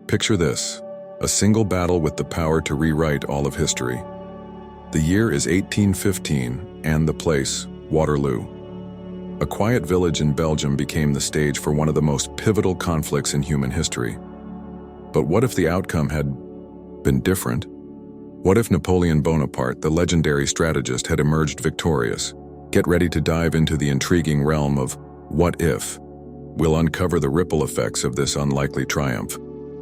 Picture this, a single battle with the power to rewrite all of history. The year is 1815, and the place, Waterloo. A quiet village in Belgium became the stage for one of the most pivotal conflicts in human history. But what if the outcome had been different? What if Napoleon Bonaparte, the legendary strategist, had emerged victorious? Get ready to dive into the intriguing realm of what if. We'll uncover the ripple effects of this unlikely triumph,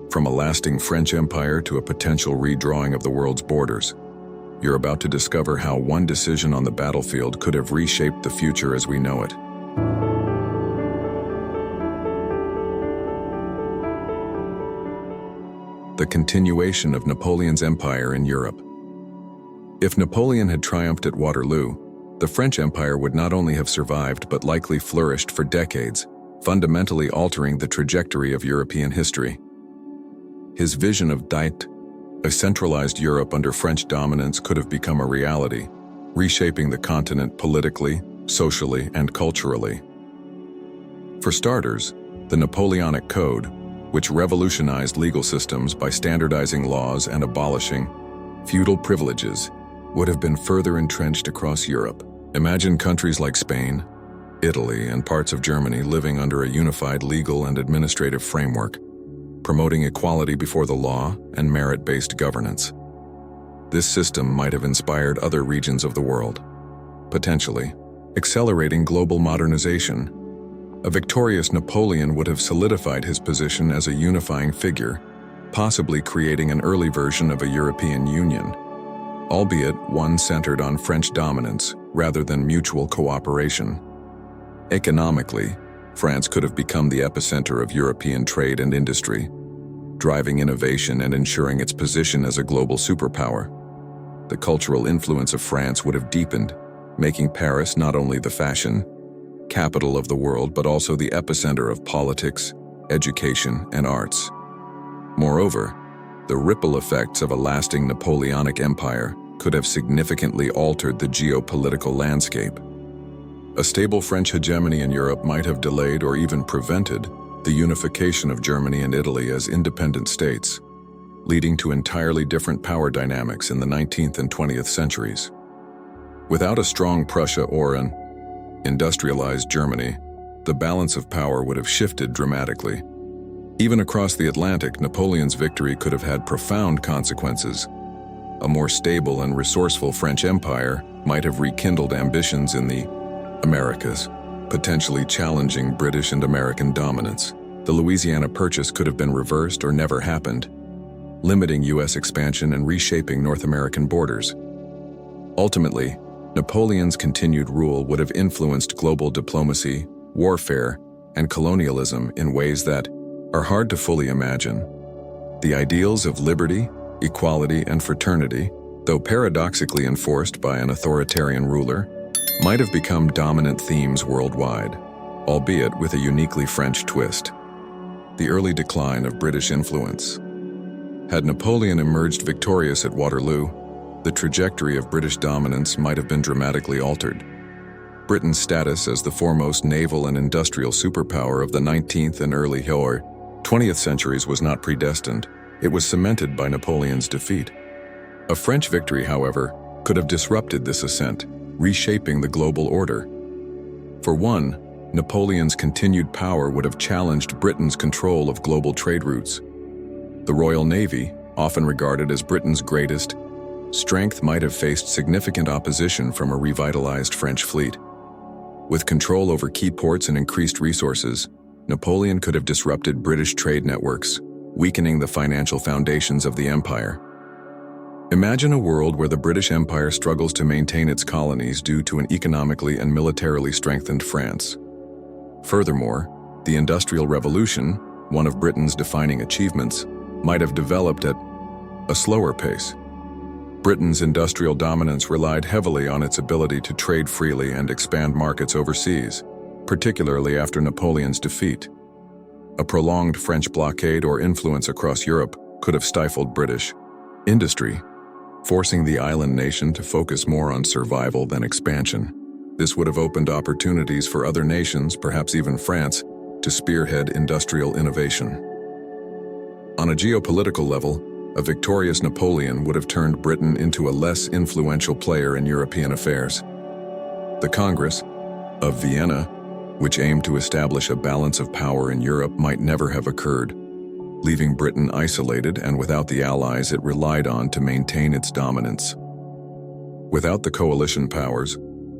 from a lasting French empire to a potential redrawing of the world's borders. You're about to discover how one decision on the battlefield could have reshaped the future as we know it. The continuation of Napoleon's empire in Europe. If Napoleon had triumphed at Waterloo, the French Empire would not only have survived but likely flourished for decades, fundamentally altering the trajectory of European history. His vision of a centralized Europe under French dominance could have become a reality, reshaping the continent politically, socially, and culturally. For starters, the Napoleonic Code, which revolutionized legal systems by standardizing laws and abolishing feudal privileges, would have been further entrenched across Europe. Imagine countries like Spain, Italy, and parts of Germany living under a unified legal and administrative framework, promoting equality before the law and merit-based governance. This system might have inspired other regions of the world, potentially accelerating global modernization. A victorious Napoleon would have solidified his position as a unifying figure, possibly creating an early version of a European Union, albeit one centered on French dominance rather than mutual cooperation. Economically, France could have become the epicenter of European trade and industry, driving innovation and ensuring its position as a global superpower. The cultural influence of France would have deepened, making Paris not only the fashion capital of the world but also the epicenter of politics, education, and arts. Moreover, the ripple effects of a lasting Napoleonic empire could have significantly altered the geopolitical landscape. A stable French hegemony in Europe might have delayed or even prevented the unification of Germany and Italy as independent states, leading to entirely different power dynamics in the 19th and 20th centuries. Without a strong Prussia or an industrialized Germany, the balance of power would have shifted dramatically. Even across the Atlantic, Napoleon's victory could have had profound consequences. A more stable and resourceful French empire might have rekindled ambitions in the Americas, potentially challenging British and American dominance. The Louisiana Purchase could have been reversed or never happened, limiting U.S. expansion and reshaping North American borders. Ultimately, Napoleon's continued rule would have influenced global diplomacy, warfare, and colonialism in ways that are hard to fully imagine. The ideals of liberty, equality, and fraternity, though paradoxically enforced by an authoritarian ruler, might have become dominant themes worldwide, albeit with a uniquely French twist. The early decline of British influence. Had Napoleon emerged victorious at Waterloo, the trajectory of British dominance might have been dramatically altered. Britain's status as the foremost naval and industrial superpower of the 19th and early 20th centuries was not predestined. It was cemented by Napoleon's defeat. A French victory, however, could have disrupted this ascent, reshaping the global order. For one, Napoleon's continued power would have challenged Britain's control of global trade routes. The Royal Navy, often regarded as Britain's greatest strength, might have faced significant opposition from a revitalized French fleet. With control over key ports and increased resources, Napoleon could have disrupted British trade networks, weakening the financial foundations of the empire. Imagine a world where the British Empire struggles to maintain its colonies due to an economically and militarily strengthened France. Furthermore, the Industrial Revolution, one of Britain's defining achievements, might have developed at a slower pace. Britain's industrial dominance relied heavily on its ability to trade freely and expand markets overseas, particularly after Napoleon's defeat. A prolonged French blockade or influence across Europe could have stifled British industry, forcing the island nation to focus more on survival than expansion. This would have opened opportunities for other nations, perhaps even France, to spearhead industrial innovation. On a geopolitical level, a victorious Napoleon would have turned Britain into a less influential player in European affairs. The Congress of Vienna, which aimed to establish a balance of power in Europe, might never have occurred, leaving Britain isolated and without the allies it relied on to maintain its dominance. Without the coalition powers,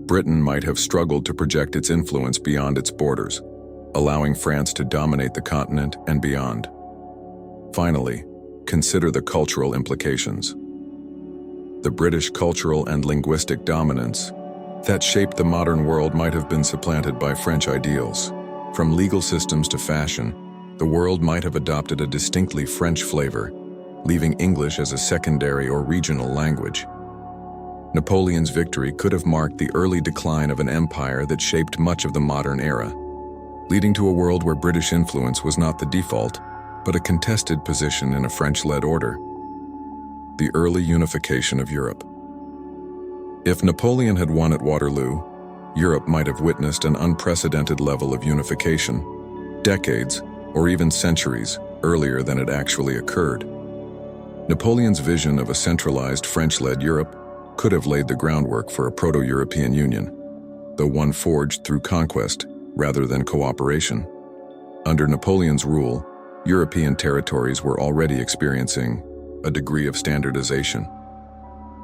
Britain might have struggled to project its influence beyond its borders, allowing France to dominate the continent and beyond. Finally, consider the cultural implications. The British cultural and linguistic dominance that shaped the modern world might have been supplanted by French ideals. From legal systems to fashion, the world might have adopted a distinctly French flavor, leaving English as a secondary or regional language. Napoleon's victory could have marked the early decline of an empire that shaped much of the modern era, leading to a world where British influence was not the default, but a contested position in a French-led order. The early unification of Europe. If Napoleon had won at Waterloo, Europe might have witnessed an unprecedented level of unification, decades, or even centuries earlier than it actually occurred. Napoleon's vision of a centralized French-led Europe could have laid the groundwork for a proto-European Union, though one forged through conquest rather than cooperation. Under Napoleon's rule, European territories were already experiencing a degree of standardization.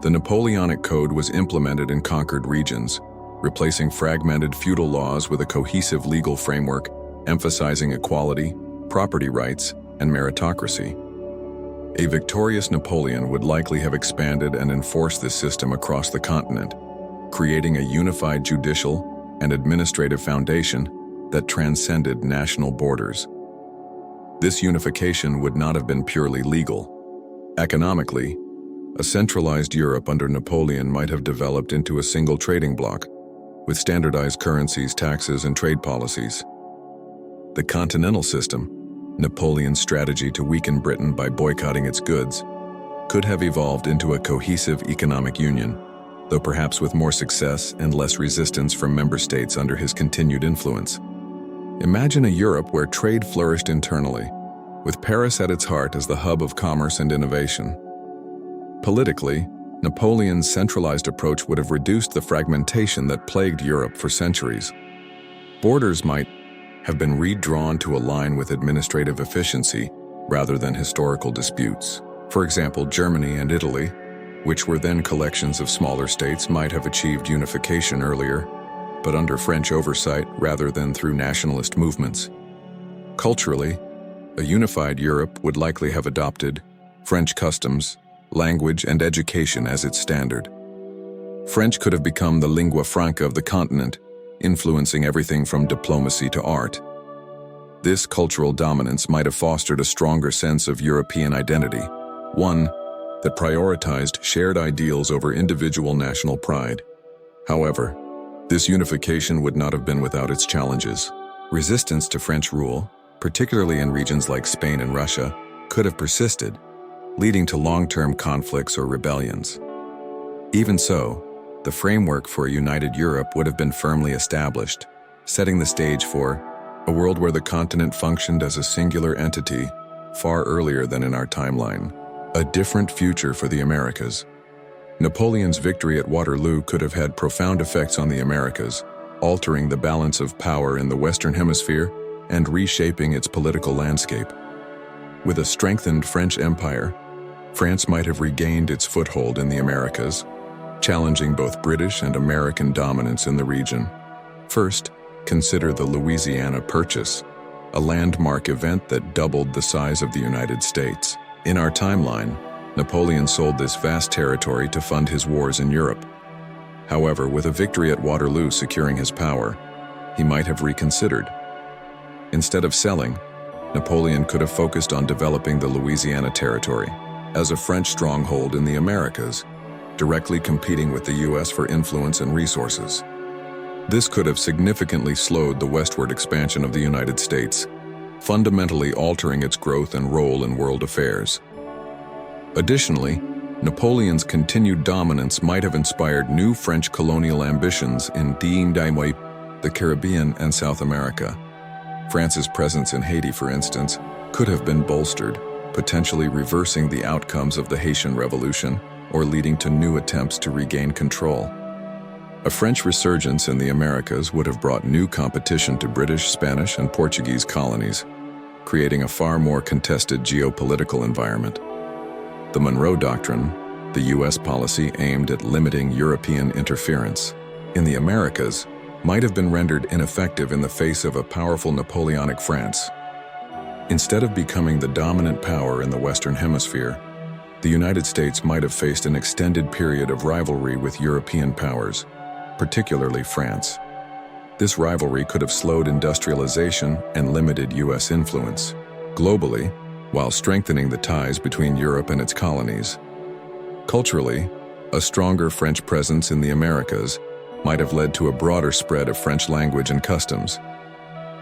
The Napoleonic Code was implemented in conquered regions, replacing fragmented feudal laws with a cohesive legal framework emphasizing equality, property rights, and meritocracy. A victorious Napoleon would likely have expanded and enforced this system across the continent, creating a unified judicial and administrative foundation that transcended national borders. This unification would not have been purely legal. Economically, a centralized Europe under Napoleon might have developed into a single trading bloc, with standardized currencies, taxes, and trade policies. The continental system, Napoleon's strategy to weaken Britain by boycotting its goods, could have evolved into a cohesive economic union, though perhaps with more success and less resistance from member states under his continued influence. Imagine a Europe where trade flourished internally, with Paris at its heart as the hub of commerce and innovation. Politically, Napoleon's centralized approach would have reduced the fragmentation that plagued Europe for centuries. Borders might have been redrawn to align with administrative efficiency rather than historical disputes. For example, Germany and Italy, which were then collections of smaller states, might have achieved unification earlier, but under French oversight rather than through nationalist movements. Culturally, a unified Europe would likely have adopted French customs, language, and education as its standard. French could have become the lingua franca of the continent, influencing everything from diplomacy to art. This cultural dominance might have fostered a stronger sense of European identity, one that prioritized shared ideals over individual national pride. However, this unification would not have been without its challenges. Resistance to French rule, particularly in regions like Spain and Russia, could have persisted, leading to long-term conflicts or rebellions. Even so, the framework for a united Europe would have been firmly established, setting the stage for a world where the continent functioned as a singular entity far earlier than in our timeline. A different future for the Americas. Napoleon's victory at Waterloo could have had profound effects on the Americas, altering the balance of power in the Western Hemisphere and reshaping its political landscape. With a strengthened French Empire, France might have regained its foothold in the Americas, challenging both British and American dominance in the region. First, consider the Louisiana Purchase, a landmark event that doubled the size of the United States. In our timeline, Napoleon sold this vast territory to fund his wars in Europe. However, with a victory at Waterloo securing his power, he might have reconsidered. Instead of selling, Napoleon could have focused on developing the Louisiana Territory as a French stronghold in the Americas, directly competing with the US for influence and resources. This could have significantly slowed the westward expansion of the United States, fundamentally altering its growth and role in world affairs. Additionally, Napoleon's continued dominance might have inspired new French colonial ambitions in the Caribbean and South America. France's presence in Haiti, for instance, could have been bolstered, potentially reversing the outcomes of the Haitian Revolution or leading to new attempts to regain control. A French resurgence in the Americas would have brought new competition to British, Spanish, and Portuguese colonies, creating a far more contested geopolitical environment. The Monroe Doctrine, the U.S. policy aimed at limiting European interference in the Americas, might have been rendered ineffective in the face of a powerful Napoleonic France. Instead of becoming the dominant power in the Western Hemisphere, the United States might have faced an extended period of rivalry with European powers, particularly France. This rivalry could have slowed industrialization and limited U.S. influence globally, while strengthening the ties between Europe and its colonies. Culturally, a stronger French presence in the Americas might have led to a broader spread of French language and customs.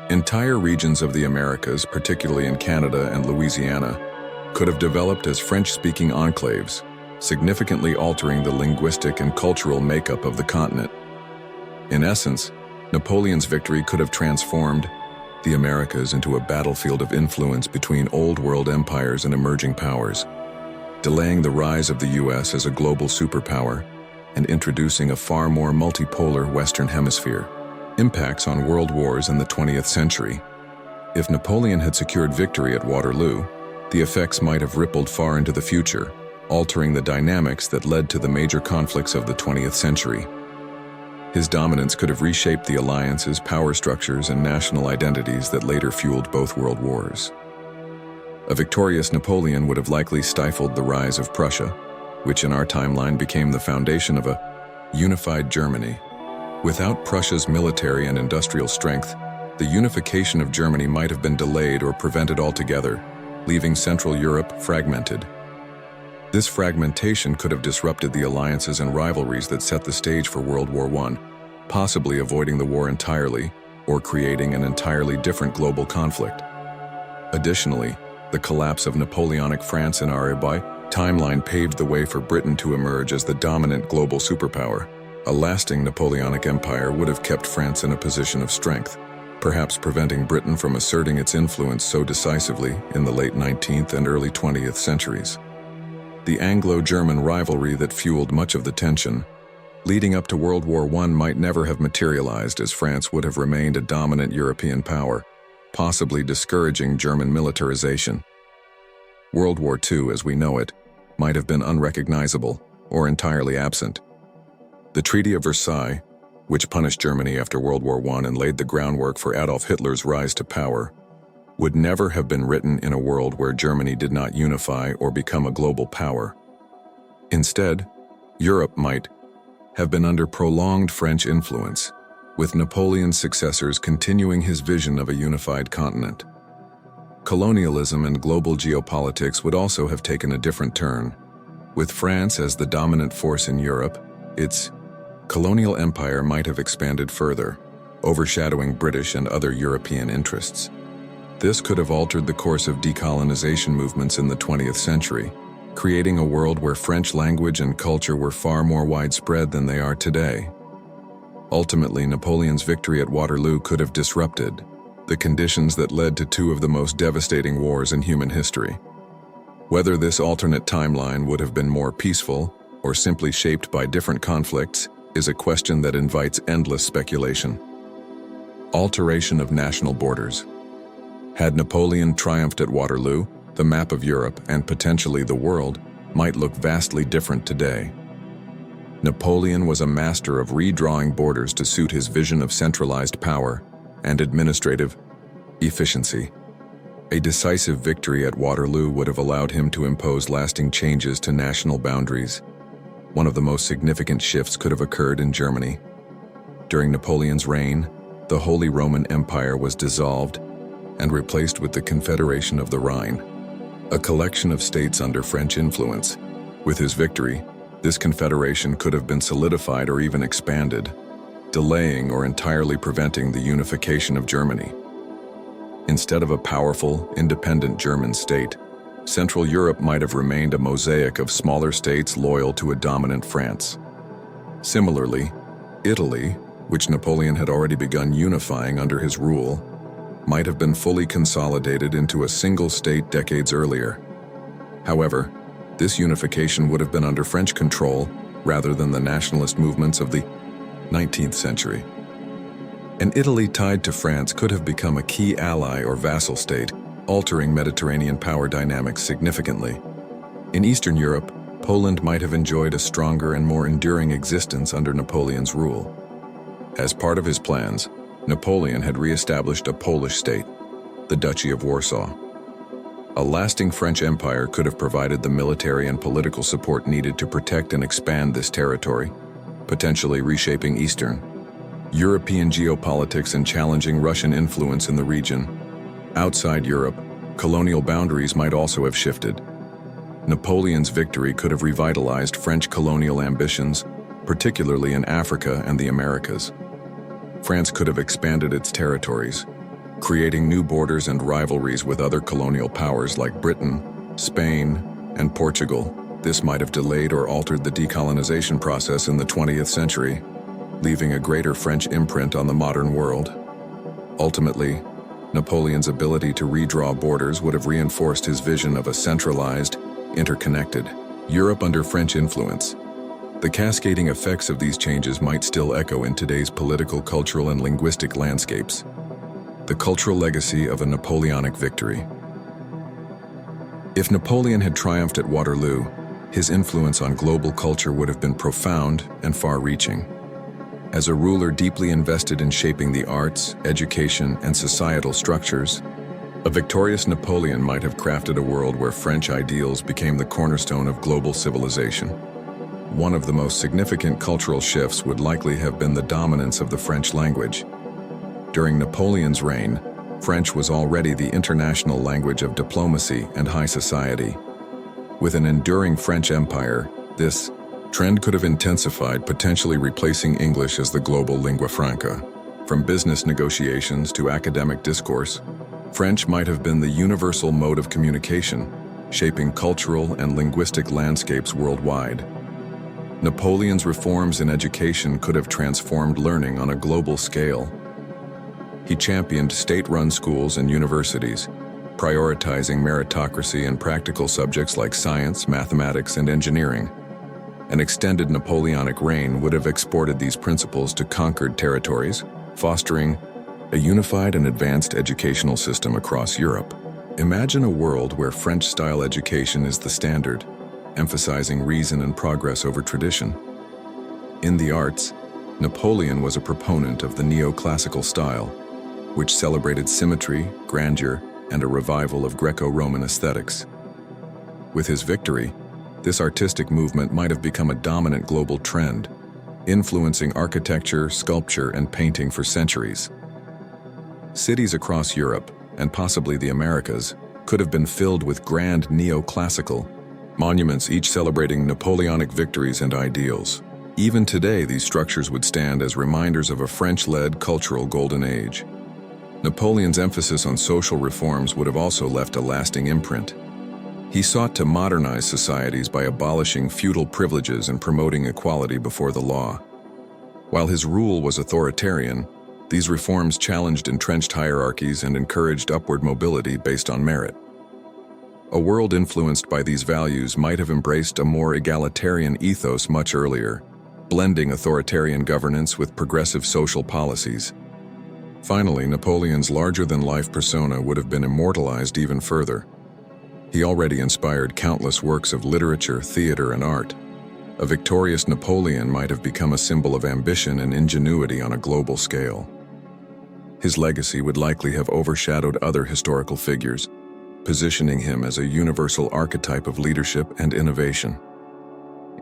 Entire regions of the Americas, particularly in Canada and Louisiana, could have developed as French-speaking enclaves, significantly altering the linguistic and cultural makeup of the continent. In essence, Napoleon's victory could have transformed the Americas into a battlefield of influence between Old World empires and emerging powers, delaying the rise of the U.S. as a global superpower and introducing a far more multipolar Western Hemisphere. Impacts on world wars in the 20th century. If Napoleon had secured victory at Waterloo, the effects might have rippled far into the future, altering the dynamics that led to the major conflicts of the 20th century. His dominance could have reshaped the alliances, power structures, and national identities that later fueled both world wars. A victorious Napoleon would have likely stifled the rise of Prussia, which in our timeline became the foundation of a unified Germany. Without Prussia's military and industrial strength, the unification of Germany might have been delayed or prevented altogether, leaving Central Europe fragmented. This fragmentation could have disrupted the alliances and rivalries that set the stage for World War I, possibly avoiding the war entirely or creating an entirely different global conflict. Additionally, the collapse of Napoleonic France in our timeline paved the way for Britain to emerge as the dominant global superpower. A lasting Napoleonic empire would have kept France in a position of strength, perhaps preventing Britain from asserting its influence so decisively in the late 19th and early 20th centuries. The Anglo-German rivalry that fueled much of the tension leading up to World War I might never have materialized, as France would have remained a dominant European power, possibly discouraging German militarization. World War II, as we know it, might have been unrecognizable or entirely absent. The Treaty of Versailles, which punished Germany after World War I and laid the groundwork for Adolf Hitler's rise to power, would never have been written in a world where Germany did not unify or become a global power. Instead, Europe might have been under prolonged French influence, with Napoleon's successors continuing his vision of a unified continent. Colonialism and global geopolitics would also have taken a different turn. With France as the dominant force in Europe, its colonial empire might have expanded further, overshadowing British and other European interests. This could have altered the course of decolonization movements in the 20th century, creating a world where French language and culture were far more widespread than they are today. Ultimately, Napoleon's victory at Waterloo could have disrupted the conditions that led to two of the most devastating wars in human history. Whether this alternate timeline would have been more peaceful or simply shaped by different conflicts is a question that invites endless speculation. Alteration of national borders. Had Napoleon triumphed at Waterloo, the map of Europe and potentially the world might look vastly different today. Napoleon was a master of redrawing borders to suit his vision of centralized power and administrative efficiency. A decisive victory at Waterloo would have allowed him to impose lasting changes to national boundaries. One of the most significant shifts could have occurred in Germany. During Napoleon's reign, the Holy Roman Empire was dissolved and replaced with the Confederation of the Rhine, a collection of states under French influence. With his victory, this confederation could have been solidified or even expanded, delaying or entirely preventing the unification of Germany. Instead of a powerful, independent German state, Central Europe might have remained a mosaic of smaller states loyal to a dominant France. Similarly, Italy, which Napoleon had already begun unifying under his rule, might have been fully consolidated into a single state decades earlier. However, this unification would have been under French control rather than the nationalist movements of the 19th century. An Italy tied to France could have become a key ally or vassal state, altering Mediterranean power dynamics significantly. In Eastern Europe, Poland might have enjoyed a stronger and more enduring existence under Napoleon's rule. As part of his plans, Napoleon had re-established a Polish state, the Duchy of Warsaw. A lasting French empire could have provided the military and political support needed to protect and expand this territory, potentially reshaping Eastern European geopolitics and challenging Russian influence in the region. Outside Europe, colonial boundaries might also have shifted. Napoleon's victory could have revitalized French colonial ambitions, particularly in Africa and the Americas. France could have expanded its territories, creating new borders and rivalries with other colonial powers like Britain, Spain, and Portugal. This might have delayed or altered the decolonization process in the 20th century, leaving a greater French imprint on the modern world. Ultimately, Napoleon's ability to redraw borders would have reinforced his vision of a centralized, interconnected Europe under French influence. The cascading effects of these changes might still echo in today's political, cultural, and linguistic landscapes. The cultural legacy of a Napoleonic victory. If Napoleon had triumphed at Waterloo, his influence on global culture would have been profound and far-reaching. As a ruler deeply invested in shaping the arts, education, and societal structures, a victorious Napoleon might have crafted a world where French ideals became the cornerstone of global civilization. One of the most significant cultural shifts would likely have been the dominance of the French language. During Napoleon's reign, French was already the international language of diplomacy and high society. With an enduring French empire, this trend could have intensified, potentially replacing English as the global lingua franca. From business negotiations to academic discourse, French might have been the universal mode of communication, shaping cultural and linguistic landscapes worldwide. Napoleon's reforms in education could have transformed learning on a global scale. He championed state-run schools and universities, prioritizing meritocracy and practical subjects like science, mathematics, and engineering. An extended Napoleonic reign would have exported these principles to conquered territories, fostering a unified and advanced educational system across Europe. Imagine a world where French-style education is the standard, emphasizing reason and progress over tradition. In the arts, Napoleon was a proponent of the neoclassical style, which celebrated symmetry, grandeur, and a revival of Greco-Roman aesthetics. With his victory, this artistic movement might have become a dominant global trend, influencing architecture, sculpture, and painting for centuries. Cities across Europe, and possibly the Americas, could have been filled with grand neoclassical monuments, each celebrating Napoleonic victories and ideals. Even today, these structures would stand as reminders of a French-led cultural golden age. Napoleon's emphasis on social reforms would have also left a lasting imprint. He sought to modernize societies by abolishing feudal privileges and promoting equality before the law. While his rule was authoritarian, these reforms challenged entrenched hierarchies and encouraged upward mobility based on merit. A world influenced by these values might have embraced a more egalitarian ethos much earlier, blending authoritarian governance with progressive social policies. Finally, Napoleon's larger-than-life persona would have been immortalized even further. He already inspired countless works of literature, theater, and art. A victorious Napoleon might have become a symbol of ambition and ingenuity on a global scale. His legacy would likely have overshadowed other historical figures, positioning him as a universal archetype of leadership and innovation.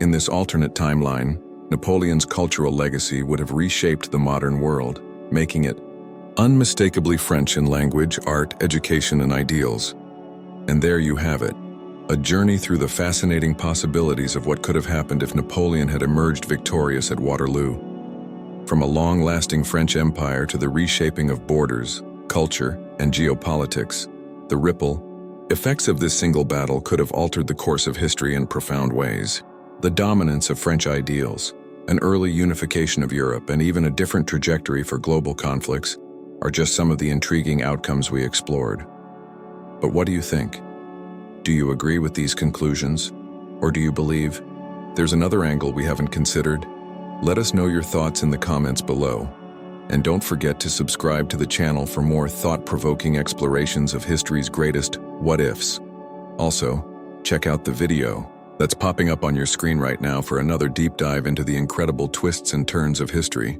In this alternate timeline, Napoleon's cultural legacy would have reshaped the modern world, making it unmistakably French in language, art, education, and ideals. And there you have it, a journey through the fascinating possibilities of what could have happened if Napoleon had emerged victorious at Waterloo. From a long-lasting French empire to the reshaping of borders, culture, and geopolitics, the ripple effects of this single battle could have altered the course of history in profound ways. The dominance of French ideals, an early unification of Europe, and even a different trajectory for global conflicts are just some of the intriguing outcomes we explored. But what do you think? Do you agree with these conclusions? Or do you believe there's another angle we haven't considered? Let us know your thoughts in the comments below. And don't forget to subscribe to the channel for more thought-provoking explorations of history's greatest what-ifs. Also, check out the video that's popping up on your screen right now for another deep dive into the incredible twists and turns of history.